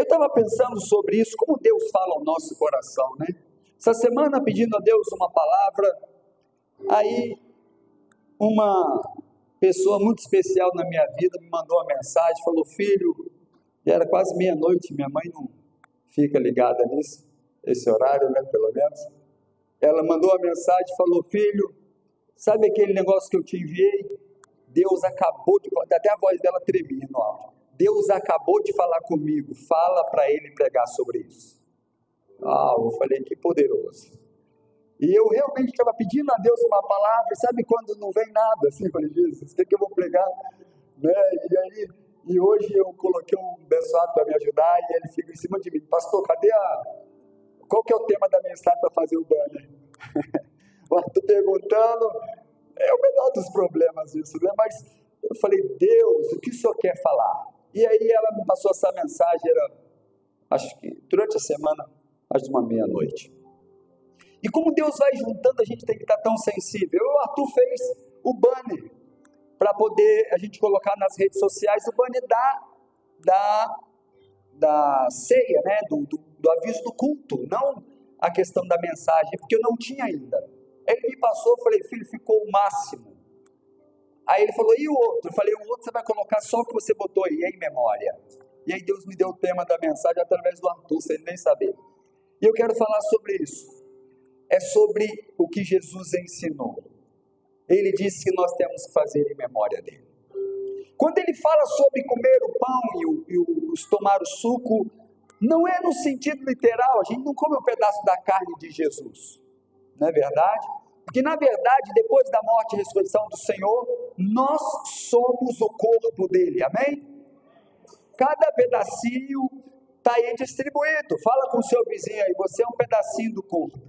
Eu estava pensando sobre isso, como Deus fala ao nosso coração, né? Essa semana pedindo a Deus uma palavra, aí uma pessoa muito especial na minha vida me mandou uma mensagem, falou: filho, já era quase meia-noite, minha mãe não fica ligada nisso, esse horário, né, pelo menos. Ela mandou uma mensagem, falou: filho, sabe aquele negócio que eu te enviei? Deus acabou de... Até a voz dela tremia no áudio. Deus acabou de falar comigo, fala para ele pregar sobre isso. Eu falei, que poderoso. E eu realmente estava pedindo a Deus uma palavra, e sabe quando não vem nada, assim, eu falei, Jesus, o que eu vou pregar? Né? E hoje eu coloquei um abençoado para me ajudar, e ele fica em cima de mim, pastor, qual que é o tema da mensagem para fazer o banner? O Arthur perguntando, é o menor dos problemas isso, né? Mas eu falei, Deus, o que o Senhor quer falar? E aí ela me passou essa mensagem, acho que durante a semana, mais de uma meia-noite. E como Deus vai juntando, a gente tem que estar tão sensível. O Arthur fez o banner, para poder a gente colocar nas redes sociais o banner da ceia, né? do aviso do culto, não a questão da mensagem, porque eu não tinha ainda. Ele me passou, eu falei, filho, ficou o máximo. Aí ele falou, e o outro? Eu falei, o outro você vai colocar só o que você botou aí, em memória. E aí Deus me deu o tema da mensagem através do Arthur, sem nem saber. E eu quero falar sobre isso. É sobre o que Jesus ensinou. Ele disse que nós temos que fazer em memória dele. Quando ele fala sobre comer o pão e tomar o suco, não é no sentido literal, a gente não come um pedaço da carne de Jesus. Não é verdade? Porque, na verdade, depois da morte e ressurreição do Senhor, nós somos o corpo dele, amém? Cada pedacinho está aí distribuído. Fala com o seu vizinho aí, você é um pedacinho do corpo.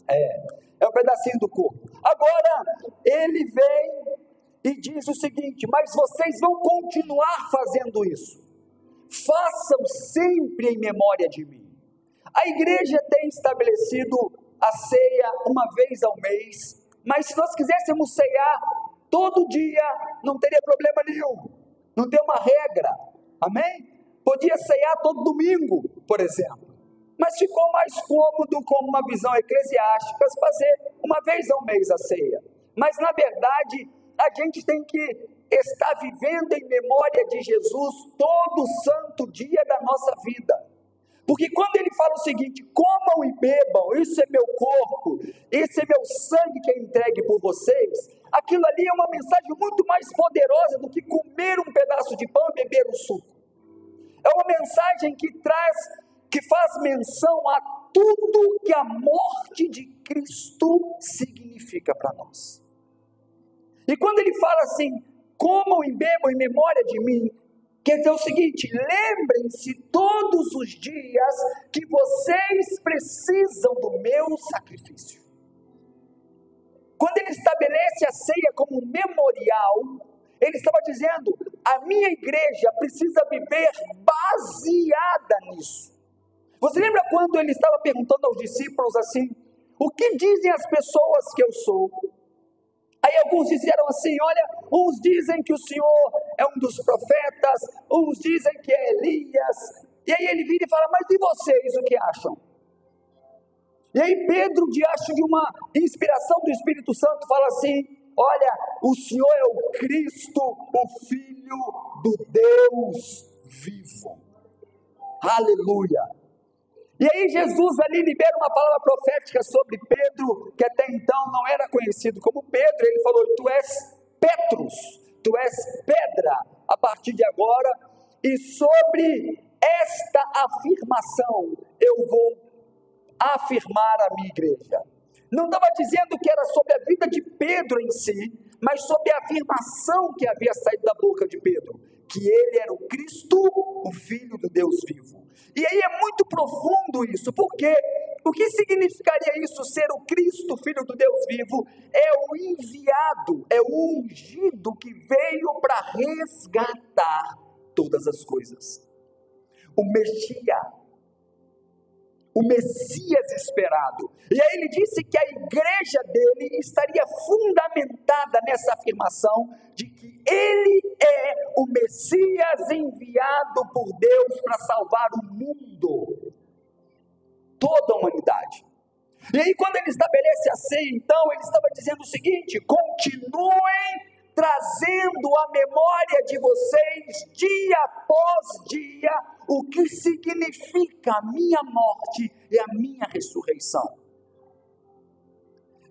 É um pedacinho do corpo. Agora, ele vem e diz o seguinte, mas vocês vão continuar fazendo isso. Façam sempre em memória de mim. A igreja tem estabelecido a ceia uma vez ao mês, mas se nós quiséssemos ceiar todo dia, não teria problema nenhum, não tem uma regra, amém? Podia ceiar todo domingo, por exemplo, mas ficou mais cômodo, como uma visão eclesiástica, fazer uma vez ao mês a ceia. Mas na verdade, a gente tem que estar vivendo em memória de Jesus todo santo dia da nossa vida. Porque quando ele fala o seguinte, comam e bebam, isso é meu corpo, esse é meu sangue que é entregue por vocês, aquilo ali é uma mensagem muito mais poderosa do que comer um pedaço de pão e beber um suco. É uma mensagem que faz menção a tudo que a morte de Cristo significa para nós. E quando ele fala assim, comam e bebam em memória de mim, quer dizer o seguinte, lembrem-se todos os dias que vocês precisam do meu sacrifício. Quando ele estabelece a ceia como memorial, ele estava dizendo, a minha igreja precisa viver baseada nisso. Você lembra quando ele estava perguntando aos discípulos assim, o que dizem as pessoas que eu sou? Aí alguns disseram assim, olha, uns dizem que o Senhor é um dos profetas, uns dizem que é Elias. E aí ele vira e fala, mas e vocês o que acham? E aí Pedro, diante de uma inspiração do Espírito Santo, fala assim, olha, o Senhor é o Cristo, o Filho do Deus vivo. Aleluia! E aí Jesus ali libera uma palavra profética sobre Pedro, que até então não era conhecido como Pedro. Ele falou, tu és Petrus, tu és pedra, a partir de agora. E sobre esta afirmação, eu vou afirmar a minha igreja. Não estava dizendo que era sobre a vida de Pedro em si, mas sobre a afirmação que havia saído da boca de Pedro, que ele era o Cristo, o Filho do Deus vivo. E aí é muito profundo isso, porque o que significaria isso, ser o Cristo, Filho do Deus vivo? É o enviado, é o ungido que veio para resgatar todas as coisas. O Messias, o Messias esperado. E aí ele disse que a igreja dele estaria fundamentada nessa afirmação de que ele é o Messias enviado por Deus para salvar o mundo, toda a humanidade. E aí quando ele estabelece assim, então ele estava dizendo o seguinte: continuem trazendo à memória de vocês, dia após dia, o que significa a minha morte e a minha ressurreição.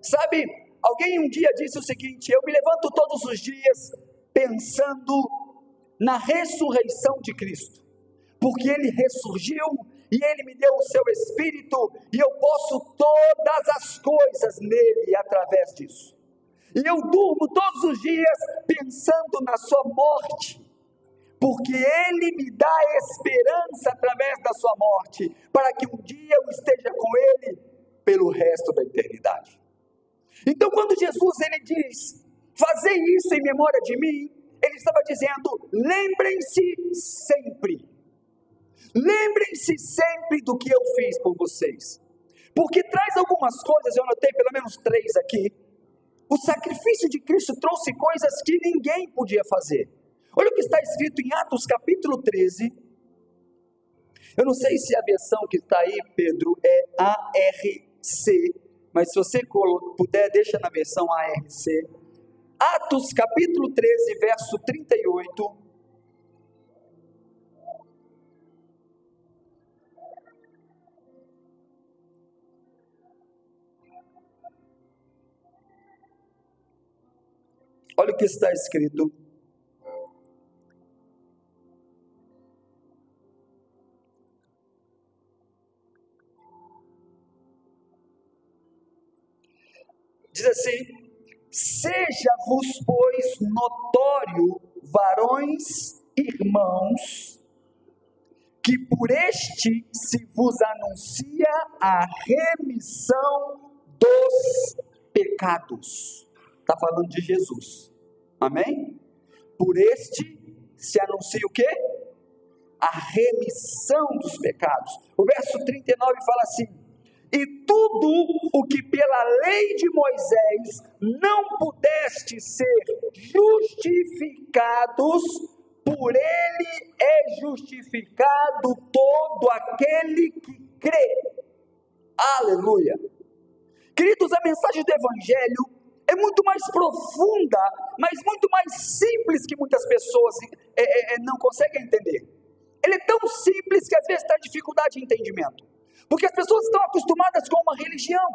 Sabe, alguém um dia disse o seguinte: eu me levanto todos os dias pensando na ressurreição de Cristo, porque Ele ressurgiu e Ele me deu o seu Espírito, e eu posso todas as coisas nele através disso. E eu durmo todos os dias pensando na sua morte, porque Ele me dá esperança através da sua morte, para que um dia eu esteja com Ele pelo resto da eternidade. Então quando Jesus ele diz, fazei isso em memória de mim, Ele estava dizendo, lembrem-se sempre do que eu fiz por vocês, porque traz algumas coisas, eu anotei pelo menos 3 aqui. O sacrifício de Cristo trouxe coisas que ninguém podia fazer. Olha o que está escrito em Atos capítulo 13. Eu não sei se a versão que está aí, Pedro, é ARC, mas se você puder, deixa na versão ARC. Atos capítulo 13, verso 38. Olha o que está escrito. Diz assim: seja-vos, pois, notório, varões, irmãos, que por este se vos anuncia a remissão dos pecados. Está falando de Jesus. Amém? Por este se anuncia o quê? A remissão dos pecados. O verso 39 fala assim: e tudo o que pela lei de Moisés não pudeste ser justificados, por ele é justificado todo aquele que crê. Aleluia. Queridos, a mensagem do Evangelho é muito mais profunda, mas muito mais simples que muitas pessoas não conseguem entender. Ele é tão simples que às vezes traz dificuldade de entendimento, porque as pessoas estão acostumadas com uma religião.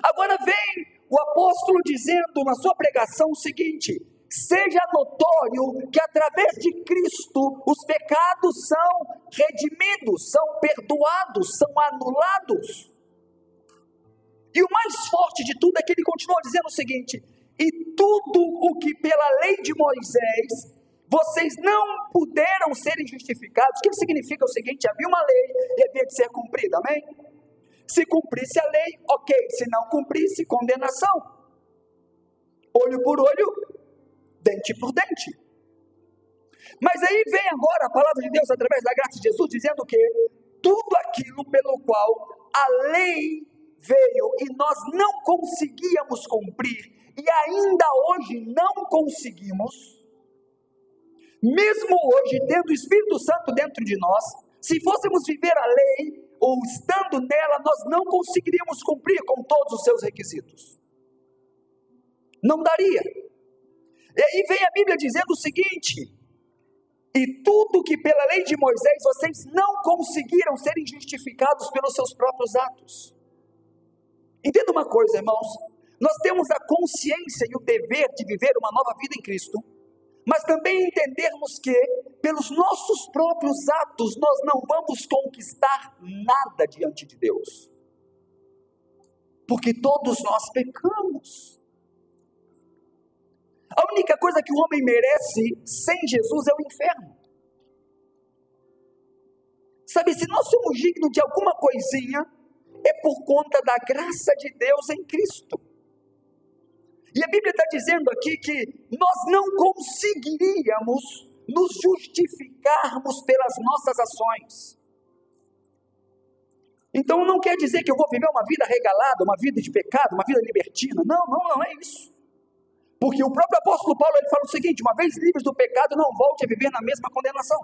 Agora vem o apóstolo dizendo na sua pregação o seguinte: seja notório que através de Cristo os pecados são redimidos, são perdoados, são anulados. E o mais forte de tudo é que ele continua dizendo o seguinte: e tudo o que pela lei de Moisés vocês não puderam serem justificados. O que significa o seguinte: havia uma lei e havia de ser cumprida, amém? Se cumprisse a lei, ok. Se não cumprisse, condenação. Olho por olho, dente por dente. Mas aí vem agora a palavra de Deus através da graça de Jesus dizendo que tudo aquilo pelo qual a lei veio e nós não conseguíamos cumprir, e ainda hoje não conseguimos, mesmo hoje, tendo o Espírito Santo dentro de nós, se fôssemos viver a lei, ou estando nela, nós não conseguiríamos cumprir com todos os seus requisitos. Não daria. E aí vem a Bíblia dizendo o seguinte: e tudo que pela lei de Moisés vocês não conseguiram serem justificados pelos seus próprios atos. Entenda uma coisa, irmãos, nós temos a consciência e o dever de viver uma nova vida em Cristo, mas também entendermos que, pelos nossos próprios atos, nós não vamos conquistar nada diante de Deus, porque todos nós pecamos. A única coisa que o homem merece sem Jesus é o inferno. Sabe, se nós somos dignos de alguma coisinha, é por conta da graça de Deus em Cristo. E a Bíblia está dizendo aqui que nós não conseguiríamos nos justificarmos pelas nossas ações. Então não quer dizer que eu vou viver uma vida regalada, uma vida de pecado, uma vida libertina. Não é isso. Porque o próprio apóstolo Paulo, ele fala o seguinte: uma vez livres do pecado, não volte a viver na mesma condenação.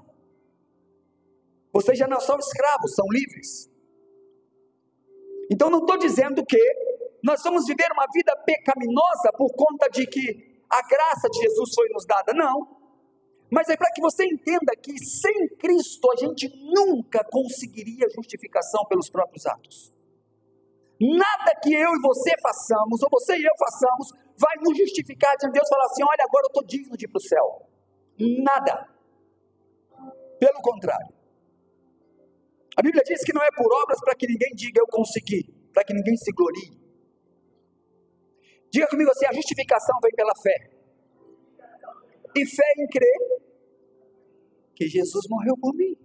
Vocês já não são escravos, são livres. Então não estou dizendo que nós vamos viver uma vida pecaminosa por conta de que a graça de Jesus foi nos dada, não. Mas é para que você entenda que sem Cristo a gente nunca conseguiria justificação pelos próprios atos. Nada que eu e você façamos, ou você e eu façamos, vai nos justificar diante de Deus e falar assim: olha, agora eu estou digno de ir para o céu. Nada. Pelo contrário. A Bíblia diz que não é por obras para que ninguém diga eu consegui, para que ninguém se glorie. Diga comigo assim: a justificação vem pela fé. E fé em crer que Jesus morreu por mim.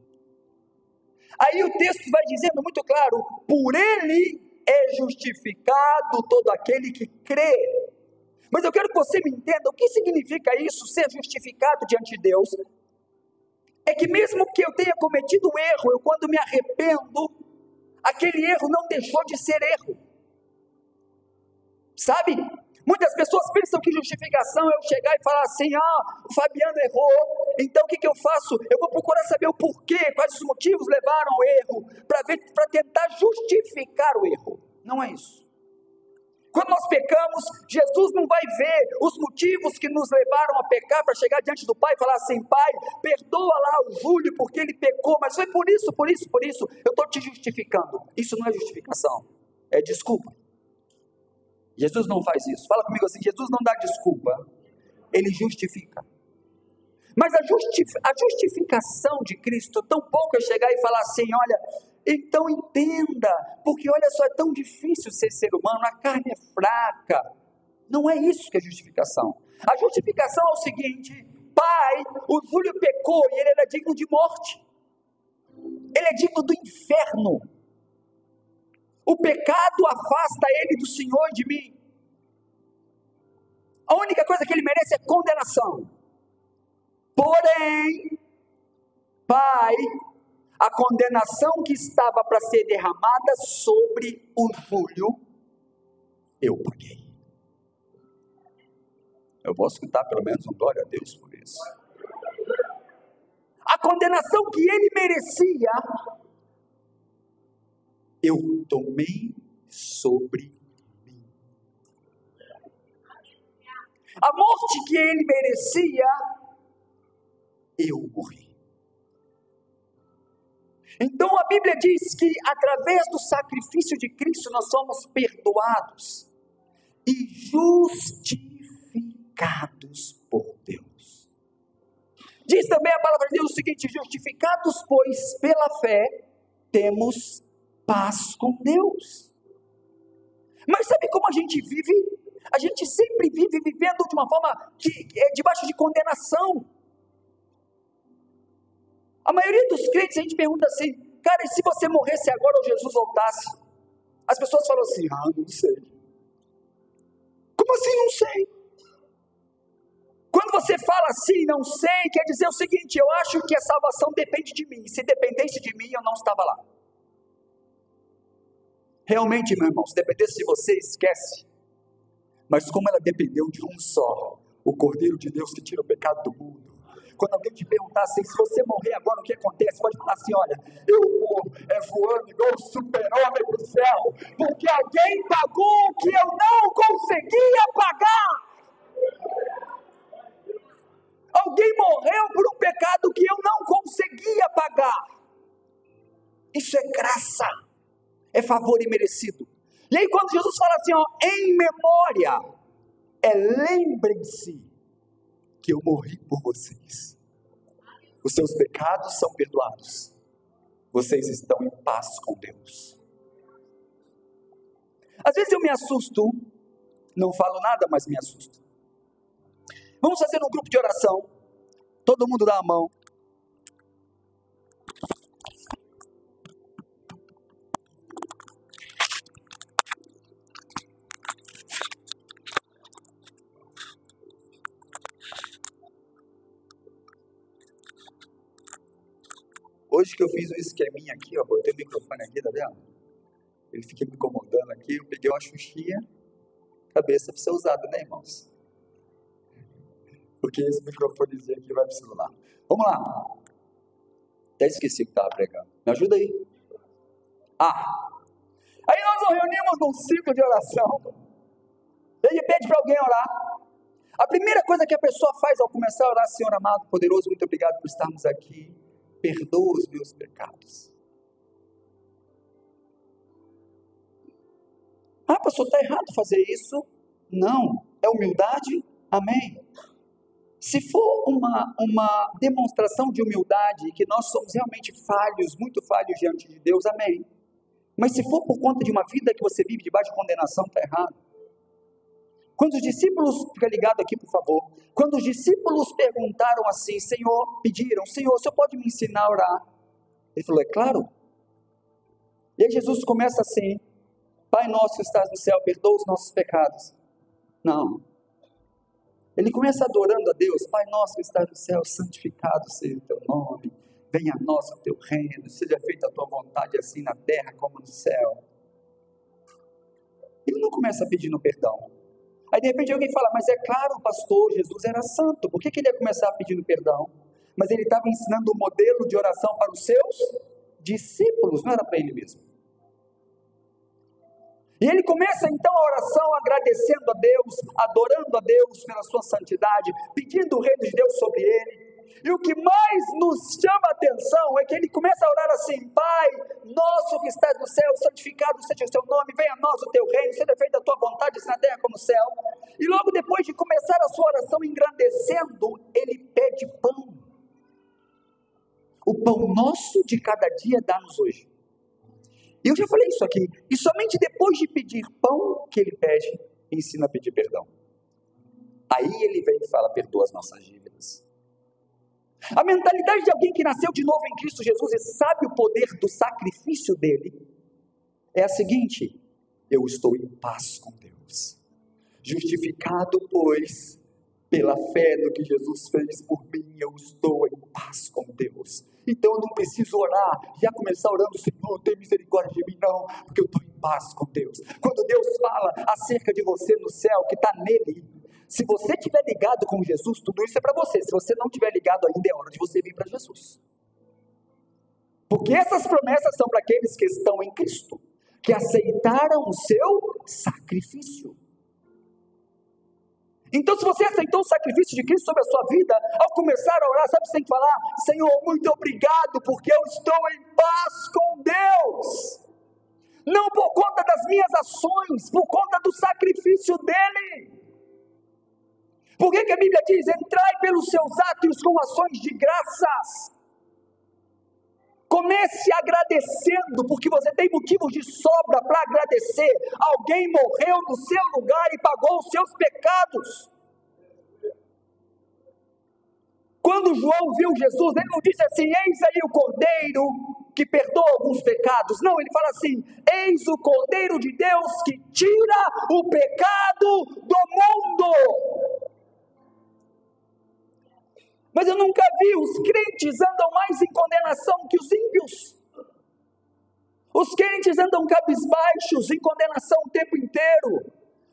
Aí o texto vai dizendo muito claro: por ele é justificado todo aquele que crê. Mas eu quero que você me entenda o que significa isso, ser justificado diante de Deus. É que mesmo que eu tenha cometido um erro, eu quando me arrependo, aquele erro não deixou de ser erro. Sabe? Muitas pessoas pensam que justificação é eu chegar e falar assim: o Fabiano errou, então o que eu faço? Eu vou procurar saber o porquê, quais os motivos levaram ao erro, para tentar justificar o erro. Não é isso. Quando nós pecamos, Jesus não vai ver os motivos que nos levaram a pecar para chegar diante do Pai e falar assim: Pai, perdoa lá o Júlio porque ele pecou, mas foi por isso, eu estou te justificando. Isso não é justificação, é desculpa. Jesus não faz isso. Fala comigo assim: Jesus não dá desculpa, ele justifica. Mas a justificação de Cristo, tão pouco é chegar e falar assim: olha, então entenda, porque olha só, é tão difícil ser humano, a carne é fraca. Não é isso que é justificação. A justificação é o seguinte: Pai, o Júlio pecou e ele era digno de morte. Ele é digno do inferno. O pecado afasta ele do Senhor e de mim. A única coisa que ele merece é condenação. Porém, Pai, a condenação que estava para ser derramada sobre o Júlio, eu paguei. Eu posso escutar pelo menos um glória a Deus por isso. A condenação que ele merecia, eu tomei sobre mim. A morte que ele merecia, eu morri. Então a Bíblia diz que através do sacrifício de Cristo nós somos perdoados e justificados por Deus. Diz também a palavra de Deus o seguinte: justificados, pois, pela fé, temos paz com Deus. Mas sabe como a gente vive? A gente sempre vive vivendo de uma forma que é debaixo de condenação. A maioria dos crentes, a gente pergunta assim: cara, e se você morresse agora ou Jesus voltasse? As pessoas falam assim: não sei. Como assim não sei? Quando você fala assim, não sei, quer dizer o seguinte: eu acho que a salvação depende de mim. Se dependesse de mim, eu não estava lá. Realmente, meu irmão, se dependesse de você, esquece. Mas como ela dependeu de um só, o Cordeiro de Deus que tira o pecado do mundo. Quando alguém te perguntar assim: se você morrer agora, o que acontece? Pode falar assim: olha, eu vou voando igual um super-homem para o céu, porque alguém pagou o que eu não conseguia pagar. Alguém morreu por um pecado que eu não conseguia pagar. Isso é graça, é favor imerecido. E aí quando Jesus fala assim, em memória, lembrem-se que eu morri por vocês. Os seus pecados são perdoados. Vocês estão em paz com Deus. Às vezes eu me assusto, não falo nada, mas me assusto. Vamos fazer um grupo de oração. Todo mundo dá a mão. Hoje que eu fiz um esqueminha aqui, botei o microfone aqui, tá vendo? Ele fica me incomodando aqui, eu peguei uma xuxinha, cabeça para ser usada, né, irmãos? Porque esse microfonezinho aqui vai para o celular. Vamos lá. Até esqueci o que estava pregando. Me ajuda aí. Aí nós nos reunimos num ciclo de oração. Ele pede para alguém orar. A primeira coisa que a pessoa faz ao começar a orar: Senhor amado, poderoso, muito obrigado por estarmos aqui. Perdoa os meus pecados. Pastor, está errado fazer isso? Não. É humildade? Amém. Se for uma demonstração de humildade, que nós somos realmente falhos, muito falhos diante de Deus, amém. Mas se for por conta de uma vida que você vive debaixo de condenação, está errado. Quando os discípulos, fica ligado aqui por favor, quando os discípulos perguntaram assim, pediram, Senhor, o Senhor pode me ensinar a orar? Ele falou, é claro. E aí Jesus começa assim, Pai nosso que estás no céu, perdoa os nossos pecados. Não. Ele começa adorando a Deus, Pai nosso que estás no céu, santificado seja o teu nome, venha a nós o teu reino, seja feita a tua vontade assim na terra como no céu. Ele não começa pedindo perdão. Aí de repente alguém fala, mas é claro, pastor, Jesus era santo, por que ele ia começar pedindo perdão? Mas ele estava ensinando um modelo de oração para os seus discípulos, não era para ele mesmo. E ele começa então a oração agradecendo a Deus, adorando a Deus pela sua santidade, pedindo o reino de Deus sobre ele. E o que mais nos chama a atenção é que ele começa a orar assim, Pai nosso que estás no céu, santificado seja o teu nome, venha a nós o teu reino, seja feita a tua vontade, assim na terra como no céu. E logo depois de começar a sua oração engrandecendo, ele pede pão. O pão nosso de cada dia dá-nos hoje. E eu já falei isso aqui, e somente depois de pedir pão que ele pede, ensina a pedir perdão. Aí ele vem e fala, perdoa as nossas dívidas. A mentalidade de alguém que nasceu de novo em Cristo Jesus e sabe o poder do sacrifício dele, é a seguinte, eu estou em paz com Deus. Justificado, pois, pela fé no que Jesus fez por mim, eu estou em paz com Deus. Então eu não preciso orar, já começar orando, Senhor, tem misericórdia de mim, não, porque eu estou em paz com Deus. Quando Deus fala acerca de você no céu, que está nele, se você estiver ligado com Jesus, tudo isso é para você. Se você não estiver ligado ainda, é hora de você vir para Jesus. Porque essas promessas são para aqueles que estão em Cristo, que aceitaram o seu sacrifício. Então, se você aceitou o sacrifício de Cristo sobre a sua vida, ao começar a orar, sabe o que você tem que falar? Senhor, muito obrigado, porque eu estou em paz com Deus. Não por conta das minhas ações, por conta do sacrifício dele. Por que a Bíblia diz, entrai pelos seus átrios com ações de graças? Comece agradecendo, porque você tem motivos de sobra para agradecer. Alguém morreu no seu lugar e pagou os seus pecados. Quando João viu Jesus, ele não disse assim, eis aí o Cordeiro que perdoa alguns pecados. Não, ele fala assim, eis o Cordeiro de Deus que tira o pecado do mundo. Mas eu nunca vi, os crentes andam mais em condenação que os ímpios. Os crentes andam cabisbaixos, em condenação o tempo inteiro.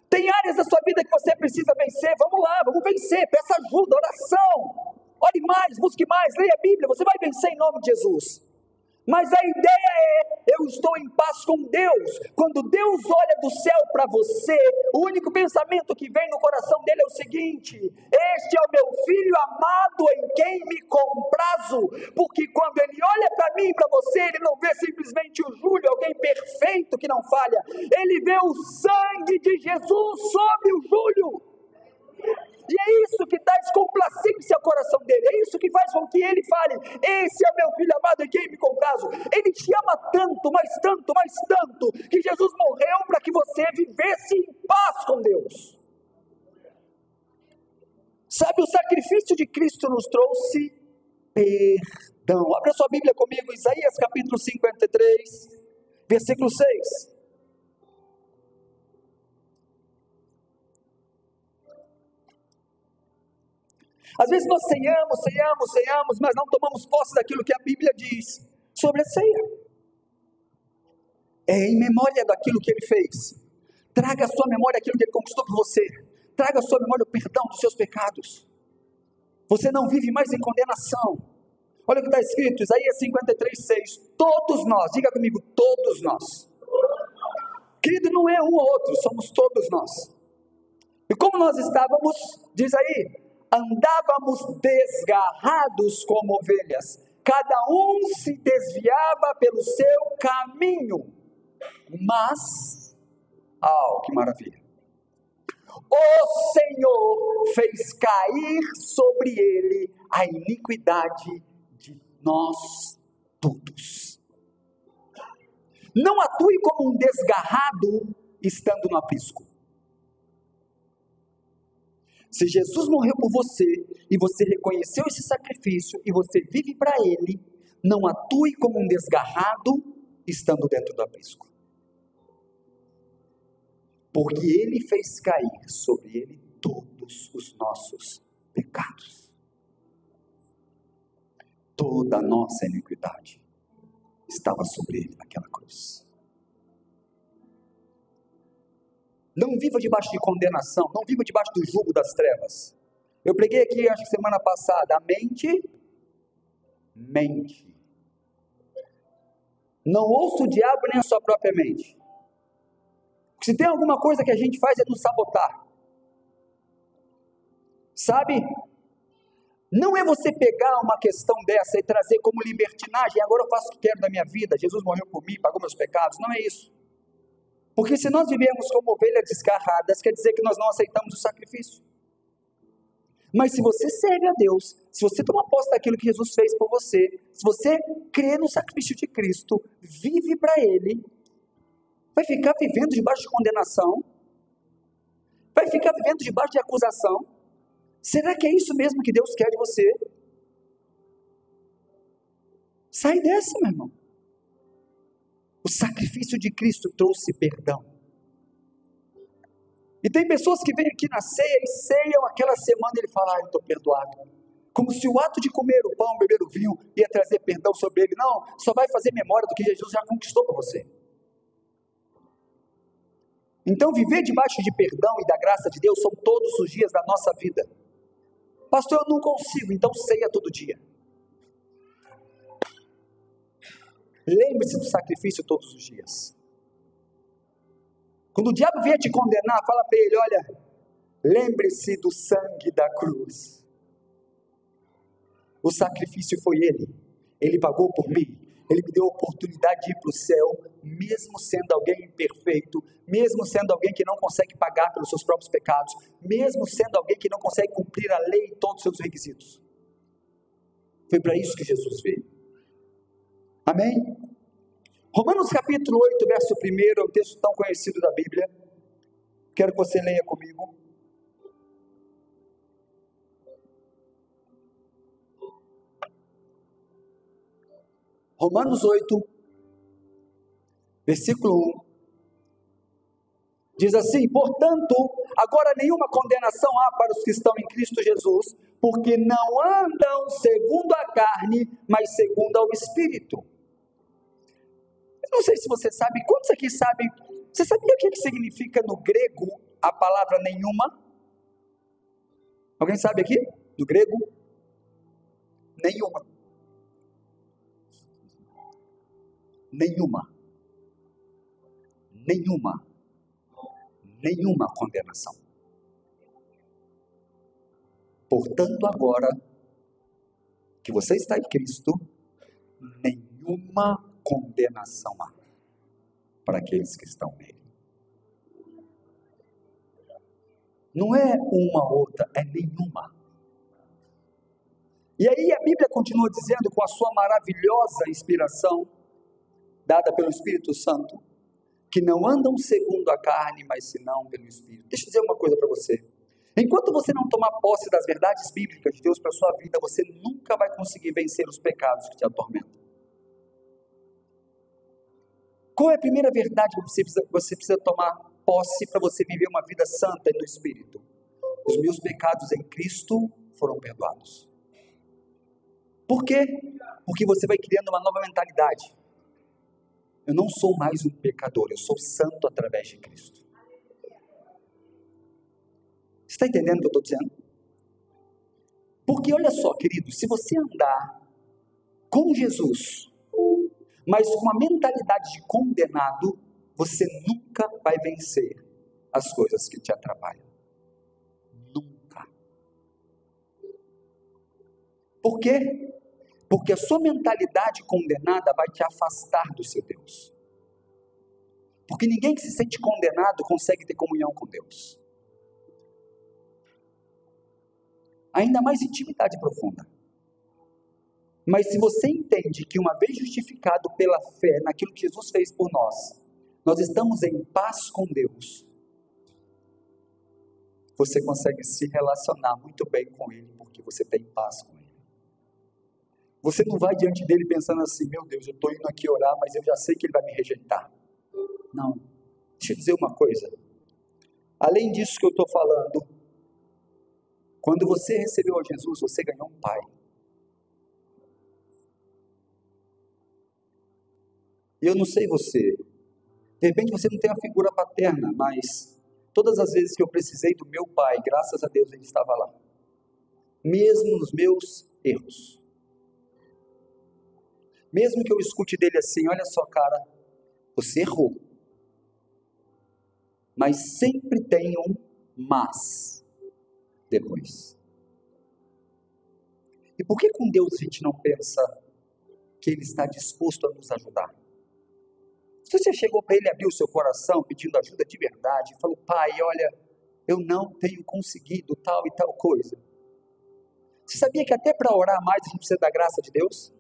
Tem áreas da sua vida que você precisa vencer, vamos lá, vamos vencer, peça ajuda, oração. Ore mais, busque mais, leia a Bíblia, você vai vencer em nome de Jesus. Mas a ideia é, eu estou em paz com Deus. Quando Deus olha do céu para você, o único pensamento que vem no coração dele é o seguinte, este é o meu filho amado em quem me comprazo. Porque quando ele olha para mim e para você, ele não vê simplesmente o Júlio, alguém perfeito que não falha. Ele vê o sangue de Jesus sobre o Júlio. E é isso que traz complacência ao coração dele, é isso que faz com que ele fale, esse é meu filho amado em quem me comprazo. Ele te ama tanto, mas tanto, mas tanto, que Jesus morreu para que você vivesse em paz com Deus. Sabe, o sacrifício de Cristo nos trouxe perdão. Abra sua Bíblia comigo, Isaías capítulo 53, versículo 6. Às vezes nós ceiamos, mas não tomamos posse daquilo que a Bíblia diz sobre a ceia. É em memória daquilo que Ele fez. Traga à sua memória aquilo que Ele conquistou por você. Traga à sua memória o perdão dos seus pecados. Você não vive mais em condenação. Olha o que está escrito, Isaías 53:6. Todos nós, diga comigo, todos nós. Querido, não é um ou outro, somos todos nós. E como nós estávamos, diz aí, andávamos desgarrados como ovelhas. Cada um se desviava pelo seu caminho. Mas, que maravilha. O Senhor fez cair sobre ele a iniquidade de nós todos. Não atue como um desgarrado estando no aprisco. Se Jesus morreu por você e você reconheceu esse sacrifício e você vive para Ele, não atue como um desgarrado estando dentro do aprisco. Porque Ele fez cair sobre Ele todos os nossos pecados. Toda a nossa iniquidade estava sobre Ele naquela cruz. Não viva debaixo de condenação, não viva debaixo do jugo das trevas. Eu preguei aqui, acho que semana passada, a mente. Não ouça o diabo nem a sua própria mente. Se tem alguma coisa que a gente faz é nos sabotar. Sabe? Não é você pegar uma questão dessa e trazer como libertinagem, agora eu faço o que quero da minha vida, Jesus morreu por mim, pagou meus pecados. Não é isso. Porque se nós vivemos como ovelhas desgarradas, quer dizer que nós não aceitamos o sacrifício. Mas se você serve a Deus, se você toma posse daquilo que Jesus fez por você, se você crê no sacrifício de Cristo, vive para Ele, vai ficar vivendo debaixo de condenação? Vai ficar vivendo debaixo de acusação? Será que é isso mesmo que Deus quer de você? Sai dessa, meu irmão. O sacrifício de Cristo trouxe perdão. E tem pessoas que vêm aqui na ceia e ceiam aquela semana e ele fala, eu estou perdoado. Como se o ato de comer o pão, beber o vinho, ia trazer perdão sobre ele. Não, só vai fazer memória do que Jesus já conquistou para você. Então viver debaixo de perdão e da graça de Deus são todos os dias da nossa vida. Pastor, eu não consigo, então ceia todo dia. Lembre-se do sacrifício todos os dias. Quando o diabo vier te condenar, fala para ele, olha, lembre-se do sangue da cruz. O sacrifício foi ele pagou por mim, ele me deu a oportunidade de ir para o céu, mesmo sendo alguém imperfeito, mesmo sendo alguém que não consegue pagar pelos seus próprios pecados, mesmo sendo alguém que não consegue cumprir a lei e todos os seus requisitos. Foi para isso que Jesus veio. Amém? Romanos capítulo 8, verso 1, é um texto tão conhecido da Bíblia. Quero que você leia comigo. Romanos 8, versículo 1. Diz assim, portanto, agora nenhuma condenação há para os que estão em Cristo Jesus, porque não andam segundo a carne, mas segundo ao Espírito. Eu não sei se você sabe, quantos aqui sabem, você sabia o que significa no grego a palavra nenhuma? Alguém sabe aqui? Do grego? Nenhuma. Nenhuma condenação. Portanto, agora que você está em Cristo, nenhuma condenação há para aqueles que estão nele. Não é uma ou outra, é nenhuma. E aí a Bíblia continua dizendo, com a sua maravilhosa inspiração, dada pelo Espírito Santo, que não andam segundo a carne, mas senão pelo Espírito. Deixa eu dizer uma coisa para você. Enquanto você não tomar posse das verdades bíblicas de Deus para a sua vida, você nunca vai conseguir vencer os pecados que te atormentam. Qual é a primeira verdade que você precisa tomar posse para você viver uma vida santa e no Espírito? Os meus pecados em Cristo foram perdoados. Por quê? Porque você vai criando uma nova mentalidade. Eu não sou mais um pecador, eu sou santo através de Cristo. Você está entendendo o que eu estou dizendo? Porque olha só, querido, se você andar com Jesus, mas com a mentalidade de condenado, você nunca vai vencer as coisas que te atrapalham. Nunca. Por quê? Porque a sua mentalidade condenada vai te afastar do seu Deus. Porque ninguém que se sente condenado consegue ter comunhão com Deus. Ainda mais intimidade profunda. Mas se você entende que uma vez justificado pela fé naquilo que Jesus fez por nós estamos em paz com Deus, você consegue se relacionar muito bem com Ele, porque você tem paz com Ele. Você não vai diante dele pensando assim, meu Deus, eu estou indo aqui orar, mas eu já sei que Ele vai me rejeitar. Não. Deixa eu dizer uma coisa. Além disso que eu estou falando, quando você recebeu a Jesus, você ganhou um pai. E eu não sei você, de repente você não tem uma figura paterna, mas todas as vezes que eu precisei do meu pai, graças a Deus ele estava lá. Mesmo nos meus erros. Mesmo que eu escute dele assim, olha só cara, você errou. Mas sempre tem um mas depois. E por que com Deus a gente não pensa que Ele está disposto a nos ajudar? Se você chegou para Ele, abriu o seu coração pedindo ajuda de verdade, e falou, pai, olha, eu não tenho conseguido tal e tal coisa. Você sabia que até para orar mais a gente precisa da graça de Deus?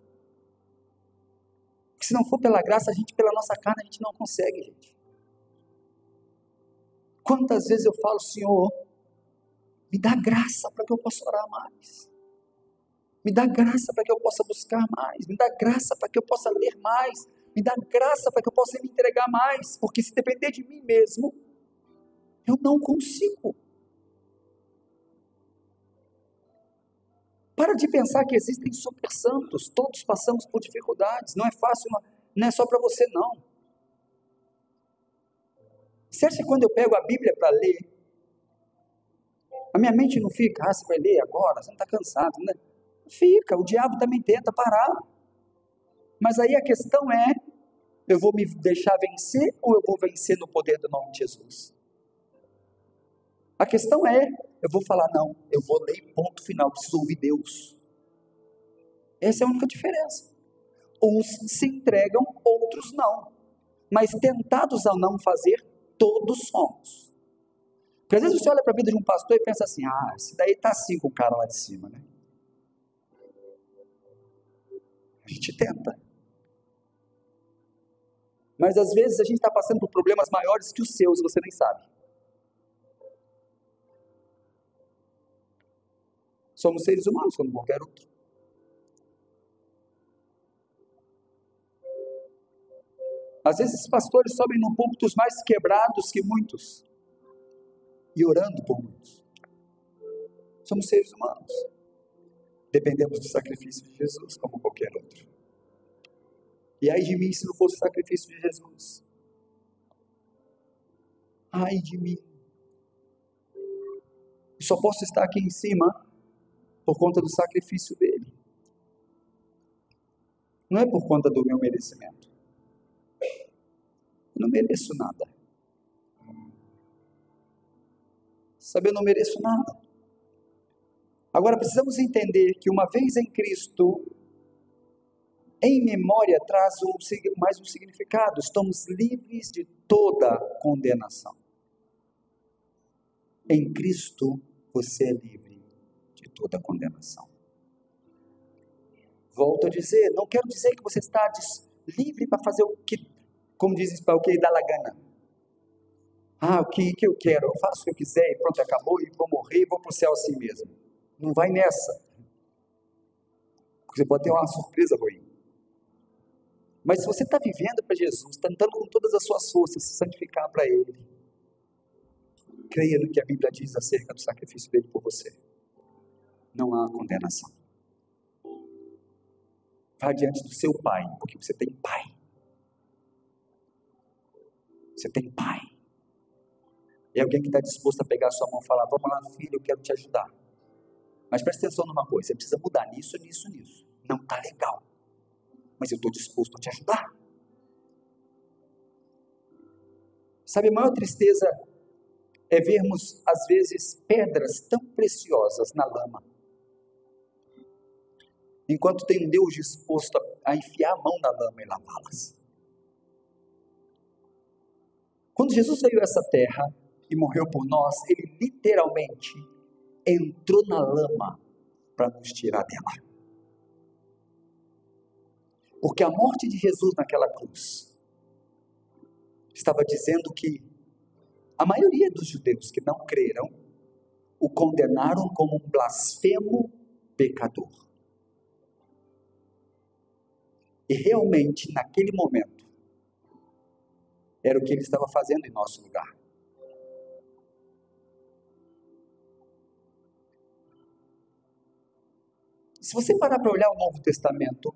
Porque se não for pela graça, a gente, pela nossa carne, a gente não consegue, gente. Quantas vezes eu falo, Senhor, me dá graça para que eu possa orar mais. Me dá graça para que eu possa buscar mais. Me dá graça para que eu possa ler mais. Me dá graça para que eu possa me entregar mais. Porque se depender de mim mesmo, eu não consigo. Para de pensar que existem super santos. Todos passamos por dificuldades. Não é fácil, não é só para você não. Você acha que quando eu pego a Bíblia para ler, a minha mente não fica, você vai ler agora, você não está cansado, né? Fica, o diabo também tenta parar. Mas aí a questão é, eu vou me deixar vencer ou eu vou vencer no poder do nome de Jesus? A questão é, eu vou falar, não, eu vou ler ponto final, preciso ouvir Deus. Essa é a única diferença. Uns se entregam, outros não. Mas tentados a não fazer, todos somos. Porque às vezes você olha para a vida de um pastor e pensa assim, esse daí está assim com o cara lá de cima, né? A gente tenta. Mas às vezes a gente está passando por problemas maiores que os seus e você nem sabe. Somos seres humanos como qualquer outro. Às vezes esses pastores sobem no púlpito mais quebrados que muitos. E orando por muitos. Somos seres humanos. Dependemos do sacrifício de Jesus como qualquer outro. E ai de mim se não fosse o sacrifício de Jesus. Ai de mim. Eu só posso estar aqui em cima por conta do sacrifício dele. Não é por conta do meu merecimento. Eu não mereço nada. Sabe, eu não mereço nada. Agora precisamos entender que uma vez em Cristo, em memória traz mais um significado. Estamos livres de toda condenação. Em Cristo você é livre de toda condenação. Volto a dizer, não quero dizer que você está livre para fazer o que, como diz para o que dá la gana. O que eu quero, eu faço o que eu quiser e pronto, acabou e vou morrer e vou para o céu assim mesmo. Não vai nessa. Porque você pode ter uma surpresa ruim. Mas se você está vivendo para Jesus, tentando com todas as suas forças se santificar para Ele, creia no que a Bíblia diz acerca do sacrifício dele por você. Não há condenação. Vá diante do seu Pai, porque você tem Pai. Você tem pai. É alguém que está disposto a pegar a sua mão e falar: vamos lá, filho, eu quero te ajudar. Mas presta atenção numa coisa: você precisa mudar nisso. Não está legal, mas eu estou disposto a te ajudar. Sabe, a maior tristeza é vermos, às vezes, pedras tão preciosas na lama, enquanto tem um Deus disposto a enfiar a mão na lama e lavá-las. Quando Jesus veio a essa terra e morreu por nós, ele literalmente entrou na lama para nos tirar dela. Porque a morte de Jesus naquela cruz estava dizendo que a maioria dos judeus que não creram o condenaram como um blasfemo pecador. E realmente, naquele momento, era o que ele estava fazendo em nosso lugar. Se você parar para olhar o Novo Testamento,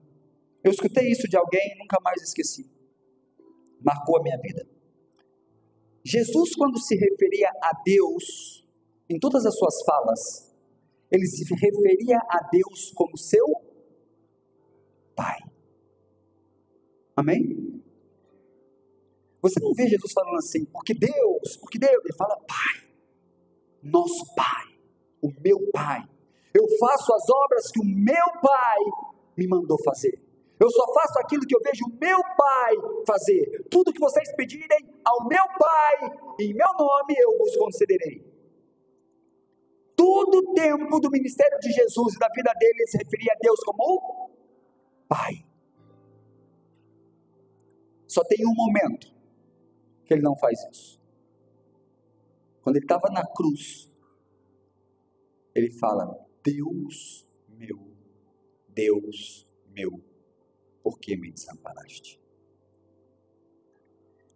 eu escutei isso de alguém e nunca mais esqueci. Marcou a minha vida. Jesus, quando se referia a Deus, em todas as suas falas, ele se referia a Deus como seu Pai. Amém? Você não vê Jesus falando assim, porque Deus, ele fala Pai, nosso Pai, o meu Pai. Eu faço as obras que o meu Pai me mandou fazer. Eu só faço aquilo que eu vejo o meu Pai fazer. Tudo que vocês pedirem ao meu Pai, em meu nome, eu vos concederei. Todo o tempo do ministério de Jesus e da vida dele, ele se referia a Deus como Pai. Só tem um momento que ele não faz isso. Quando ele estava na cruz, ele fala: Deus meu, por que me desamparaste?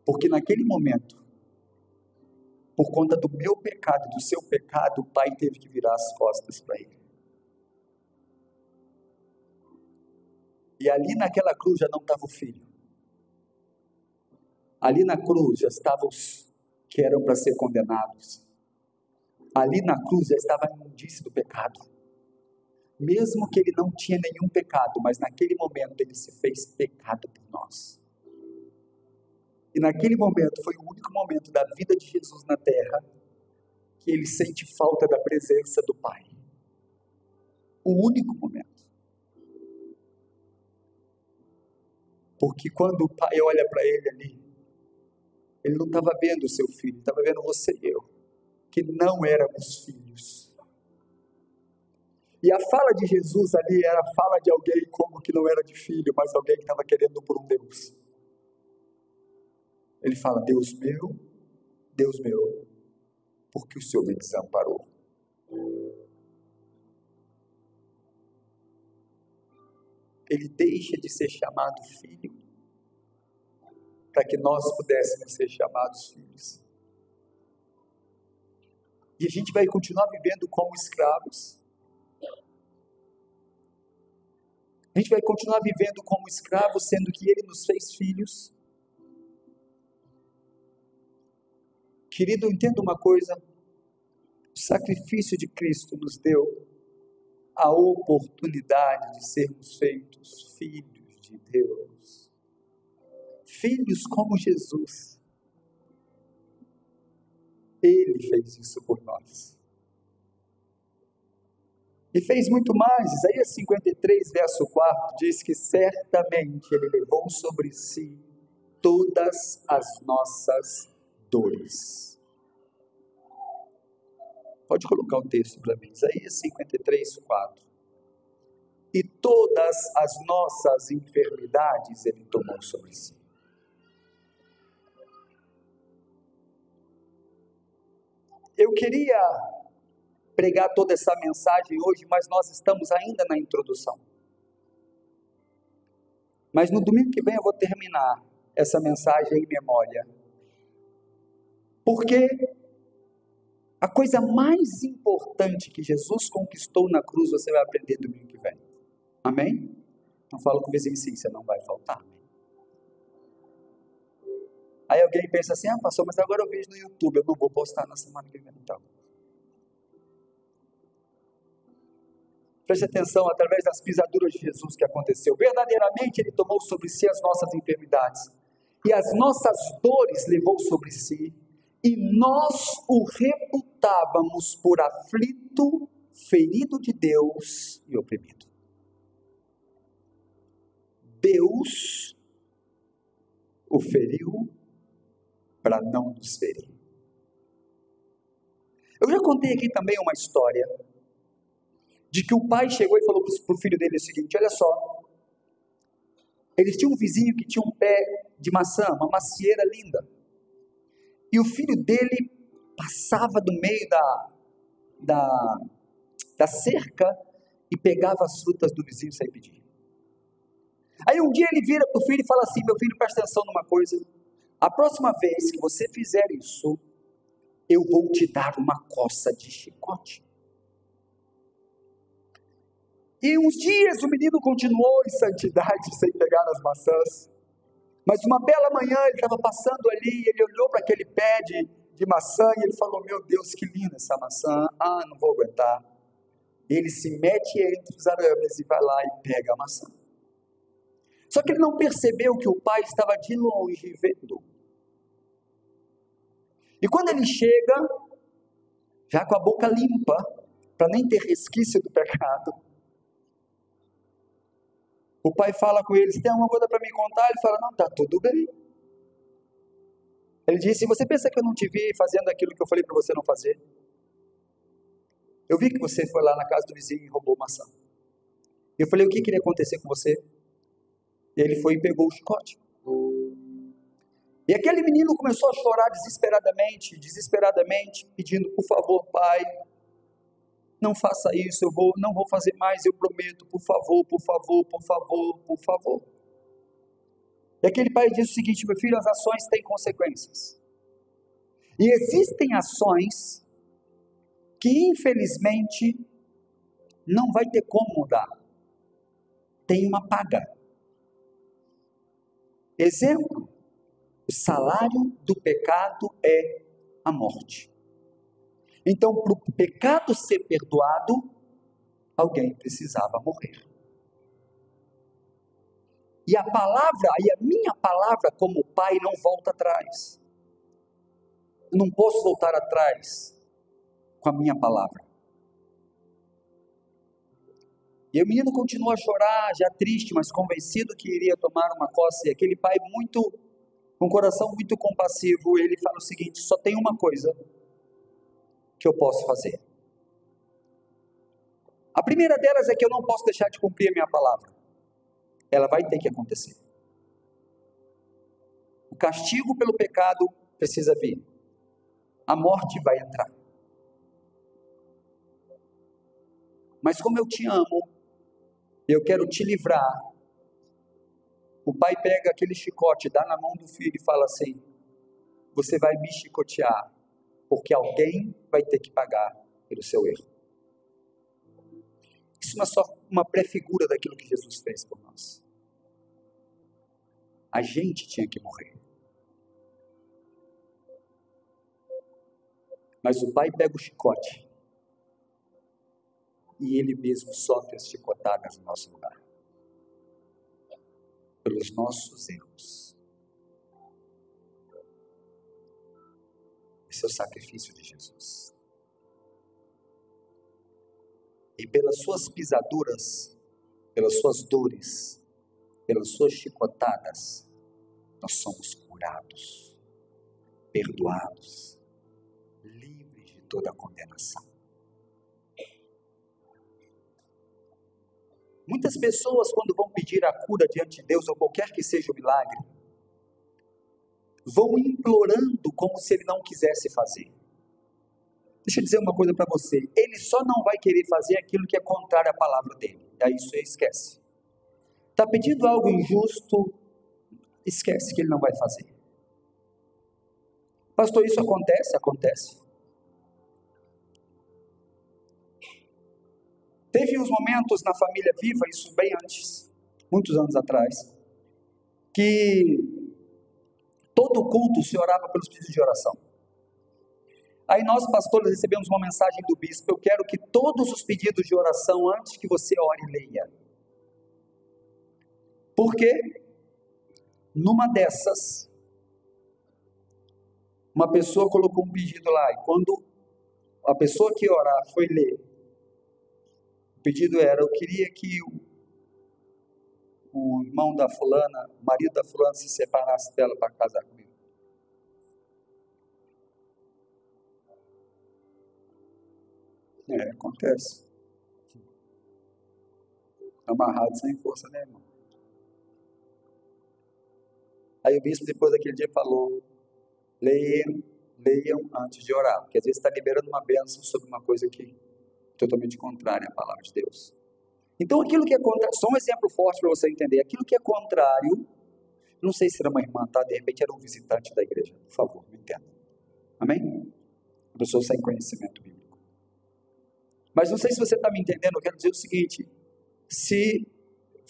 Porque naquele momento, por conta do meu pecado, do seu pecado, o Pai teve que virar as costas para ele. E ali naquela cruz já não estava o filho. Ali na cruz já estavam os que eram para ser condenados. Ali na cruz já estava a imundície do pecado. Mesmo que ele não tinha nenhum pecado, mas naquele momento ele se fez pecado por nós. E naquele momento foi o único momento da vida de Jesus na terra que ele sente falta da presença do Pai. O único momento. Porque quando o Pai olha para ele ali, ele não estava vendo o seu filho, estava vendo você e eu, que não éramos filhos. E a fala de Jesus ali era a fala de alguém como que não era de filho, mas alguém que estava querendo por um Deus. Ele fala: Deus meu, por que o Senhor me desamparou? Ele deixa de ser chamado filho, para que nós pudéssemos ser chamados filhos. E a gente vai continuar vivendo como escravos. A gente vai continuar vivendo como escravos, sendo que Ele nos fez filhos. Querido, entenda uma coisa: o sacrifício de Cristo nos deu a oportunidade de sermos feitos filhos de Deus. Filhos como Jesus. Ele fez isso por nós. E fez muito mais. Isaías 53, verso 4, diz que certamente Ele levou sobre si todas as nossas dores. Pode colocar o texto para mim. Isaías 53, 4. E todas as nossas enfermidades Ele tomou sobre si. Eu queria pregar toda essa mensagem hoje, mas nós estamos ainda na introdução. Mas no domingo que vem eu vou terminar essa mensagem em memória. Porque a coisa mais importante que Jesus conquistou na cruz, você vai aprender domingo que vem. Amém? Então fala com o vizinho, sim, você não vai faltar. Aí alguém pensa assim, pastor, mas agora eu vejo no YouTube, eu não vou postar na semana que vem, então. Preste atenção, através das pisaduras de Jesus que aconteceu. Verdadeiramente Ele tomou sobre si as nossas enfermidades e as nossas dores levou sobre si, e nós o reputávamos por aflito, ferido de Deus e oprimido. Deus o feriu para não nos ferir. Eu já contei aqui também uma história de que o pai chegou e falou para o filho dele o seguinte: olha só, eles tinham um vizinho que tinha um pé de maçã, uma macieira linda, e o filho dele passava do meio da cerca e pegava as frutas do vizinho sem pedir. Aí um dia ele vira para o filho e fala assim: meu filho, presta atenção numa coisa, a próxima vez que você fizer isso, eu vou te dar uma coça de chicote. E uns dias o menino continuou em santidade, sem pegar nas maçãs. Mas uma bela manhã ele estava passando ali, ele olhou para aquele pé de maçã e ele falou: meu Deus, que linda essa maçã, não vou aguentar. Ele se mete entre os arames e vai lá e pega a maçã. Só que ele não percebeu que o pai estava de longe vendo. E quando ele chega, já com a boca limpa, para nem ter resquício do pecado, o pai fala com ele: você tem alguma coisa para me contar? Ele fala: não, está tudo bem. Ele disse: você pensa que eu não te vi fazendo aquilo que eu falei para você não fazer? Eu vi que você foi lá na casa do vizinho e roubou maçã. Eu falei: o que iria acontecer com você? E ele foi e pegou o chicote. E aquele menino começou a chorar desesperadamente, pedindo: por favor, pai, não faça isso, não vou fazer mais, eu prometo, por favor, por favor, por favor, por favor. E aquele pai disse o seguinte: meu filho, as ações têm consequências. E existem ações que infelizmente não vai ter como mudar. Tem uma paga. Exemplo: o salário do pecado é a morte. Então, para o pecado ser perdoado, alguém precisava morrer. E a minha palavra como pai não volta atrás. Eu não posso voltar atrás com a minha palavra. E o menino continua a chorar, já triste, mas convencido que iria tomar uma coça. E aquele pai com um coração muito compassivo, ele fala o seguinte: só tem uma coisa que eu posso fazer. A primeira delas é que eu não posso deixar de cumprir a minha palavra. Ela vai ter que acontecer. O castigo pelo pecado precisa vir. A morte vai entrar. Mas como eu te amo, eu quero te livrar. O pai pega aquele chicote, dá na mão do filho e fala assim: você vai me chicotear, porque alguém vai ter que pagar pelo seu erro. Isso não é só uma pré-figura daquilo que Jesus fez por nós. A gente tinha que morrer. Mas o pai pega o chicote e ele mesmo sofre as chicotadas no nosso lugar, pelos nossos erros. Esse é o sacrifício de Jesus. E pelas suas pisaduras, pelas suas dores, pelas suas chicotadas, nós somos curados, perdoados, livres de toda a condenação. Muitas pessoas, quando vão pedir a cura diante de Deus, ou qualquer que seja o milagre, vão implorando como se Ele não quisesse fazer. Deixa eu dizer uma coisa para você: Ele só não vai querer fazer aquilo que é contrário à palavra dEle. Aí isso esquece. Está pedindo algo injusto, esquece que Ele não vai fazer. Pastor, isso acontece? Acontece. Teve uns momentos na família Viva, isso bem antes, muitos anos atrás, que todo Todo culto se orava pelos pedidos de oração. Aí nós, pastores, recebemos uma mensagem do bispo: eu quero que todos os pedidos de oração, antes que você ore, leia. Porque numa dessas, uma pessoa colocou um pedido lá, e quando a pessoa que ia orar foi ler, o pedido era: eu queria que o irmão da fulana, o marido da fulana, se separasse dela para casar comigo. Acontece. Amarrado sem força, né, irmão? Aí o bispo, depois daquele dia, falou: leiam antes de orar, porque às vezes está liberando uma bênção sobre uma coisa que é totalmente contrária à palavra de Deus. Então aquilo que é contrário, só um exemplo forte para você entender, aquilo que é contrário, não sei se era uma irmã, tá? De repente era um visitante da igreja, por favor, me entenda. Amém? Uma pessoa sem conhecimento bíblico. Mas não sei se você está me entendendo, eu quero dizer o seguinte: se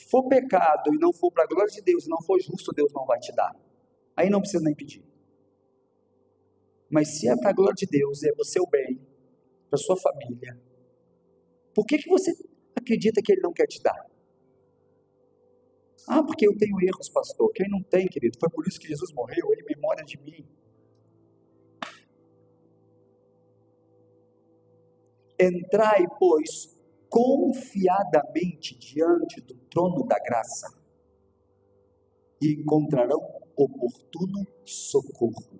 for pecado e não for para a glória de Deus, e não for justo, Deus não vai te dar. Aí não precisa nem pedir. Mas se é para a glória de Deus, é para o seu bem, para a sua família, por que você acredita que Ele não quer te dar? Ah, porque eu tenho erros, pastor. Quem não tem, querido? Foi por isso que Jesus morreu, Ele memória de mim. Entrai, pois, confiadamente diante do trono da graça, e encontrarão oportuno socorro,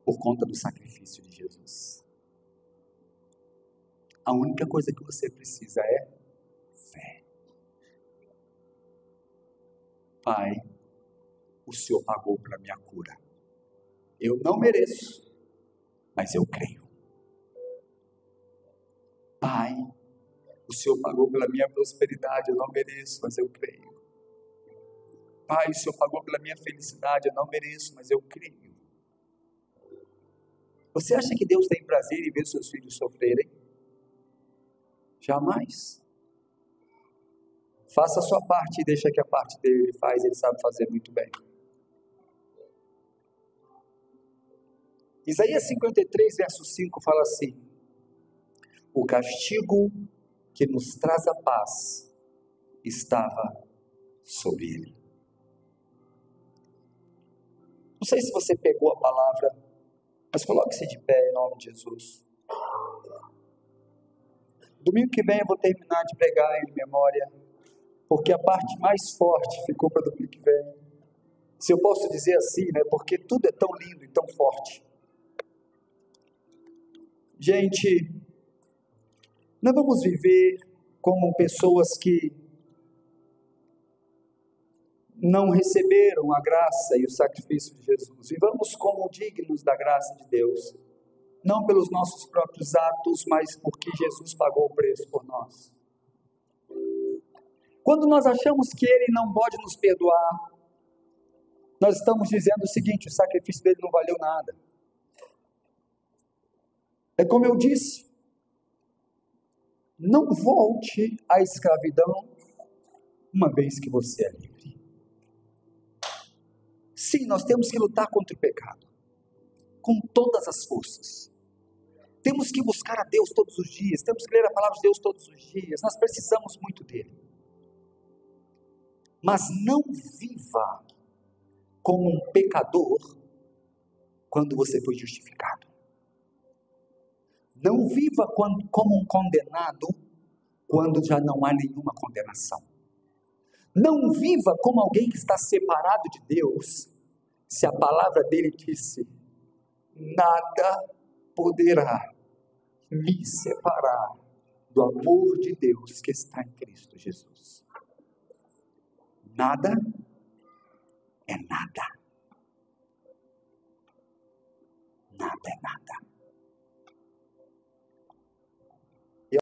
por conta do sacrifício de Jesus. A única coisa que você precisa é fé. Pai, o Senhor pagou pela minha cura. Eu não mereço, mas eu creio. Pai, o Senhor pagou pela minha prosperidade, eu não mereço, mas eu creio. Pai, o Senhor pagou pela minha felicidade, eu não mereço, mas eu creio. Você acha que Deus tem prazer em ver seus filhos sofrerem? Jamais. Faça a sua parte e deixa que a parte dele faz, ele sabe fazer muito bem. Isaías 53, verso 5 fala assim: o castigo que nos traz a paz estava sobre ele. Não sei se você pegou a palavra, mas coloque-se de pé em nome de Jesus. Domingo que vem eu vou terminar de pregar em memória, porque a parte mais forte ficou para domingo que vem. Se eu posso dizer assim, né? Porque tudo é tão lindo e tão forte. Gente, nós vamos viver como pessoas que não receberam a graça e o sacrifício de Jesus. Vivamos como dignos da graça de Deus, não pelos nossos próprios atos, mas porque Jesus pagou o preço por nós. Quando nós achamos que Ele não pode nos perdoar, nós estamos dizendo o seguinte: o sacrifício dele não valeu nada. É como eu disse, não volte à escravidão uma vez que você é livre. Sim, nós temos que lutar contra o pecado, com todas as forças. Temos que buscar a Deus todos os dias, temos que ler a palavra de Deus todos os dias, nós precisamos muito dele. Mas não viva como um pecador quando você foi justificado. Não viva como um condenado quando já não há nenhuma condenação. Não viva como alguém que está separado de Deus, se a palavra dele disse: nada poderá me separar do amor de Deus que está em Cristo Jesus. Nada é nada. Nada é nada.